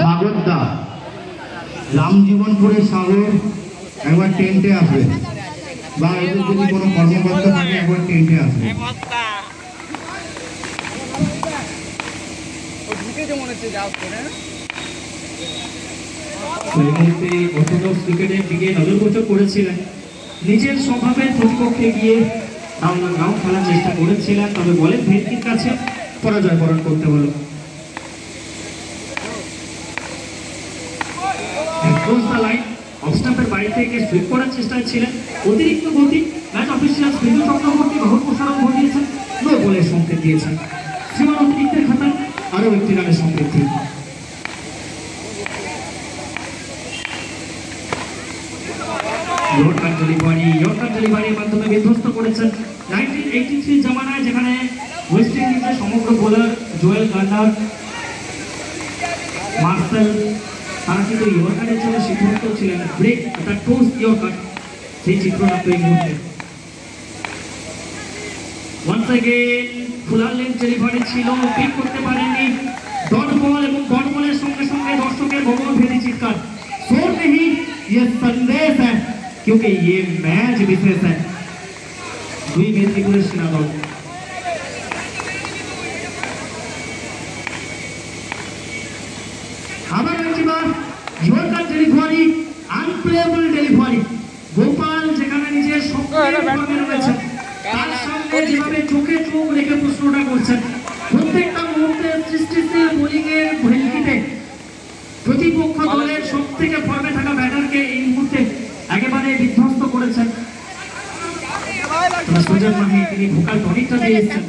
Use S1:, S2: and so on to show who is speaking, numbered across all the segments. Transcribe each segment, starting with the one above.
S1: সাগর দা রামজীবনপুরের সাগর একবার টেন্টে আসবে, বা এদের যদি কোনো কর্মকর্তা থাকে একবার টেন্টে আসবে।
S2: অর্থোডক্স ক্রিকেটের দিকে নজরগোচর করেছিলেন, নিজের স্বভাবের প্রতিপক্ষে গিয়ে রাউন্ড খেলার চেষ্টা করেছিলেন, তবে বলের ভেটকির কাছে পরাজয় বরণ করতে হলো। অফস্টাম্পের বাড়ি থেকে সুইপ করার চেষ্টায় ছিলেন, অতিরিক্ত গতি। ম্যাচ অফিসিয়াল বিন্দু চক্রবর্তী বহু প্রসারণ ঘটিয়েছেন, নো বলের সংকেত দিয়েছেন। সীমার অতিরিক্তের খাতায় আরও একটি রানের সংকেত। ইয়র্কার ডেলিভারির মাধ্যমে বিধ্বস্ত করেছেন 1983 জামানায়, যেখানে ওয়েস্ট ইন্ডিজের সমগ্র বোলার জোয়েল গার্নার, মার্সেল, তারা কিন্তু ইয়র্কারের জন্য সিদ্ধান্ত ছিলেন ব্রেক দ্য টোস ইয়র্কার, সেই চিত্রনাট্য এই মুহূর্তে। Once again fuller length delivery ছিল, পিক করতে পারেননি। ডট বল এবং ডট বলের সঙ্গে সঙ্গে দর্শকের ভগবান ভেদি চিৎকার, शोर नहीं ये संदेश है क्योंकि ये मैच विशेष है। দুই মেদিনীপুরের সেনাদল আবার একবার yorker delivery, unplayable delivery. Gopal যেখানে নিজের শক্তি রয়েছে, তার সামনে যেভাবে চোখে চোখ রেখে প্রশ্নটা করছেন, প্রত্যেকটা মুহূর্তে সৃষ্টিশীল বোলিং এর ভেলকিতে প্রতিপক্ষ দলের সব থেকে ফর্মে থাকা ব্যাটারকে এই মুহূর্তে একেবারে বিধ্বস্ত করেছেন। সুজন মাহি তিনি ভোকাল টনিকটা দিয়ে এসেছেন।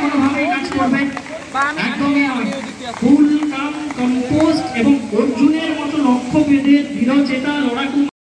S2: কোনোভাবেই কাজ করবে একদমই নয়, ফুল কাম কম্পোস্ট এবং অর্জুনের মতো লক্ষ্য বেঁধে দৃঢ় চেতা লড়াকু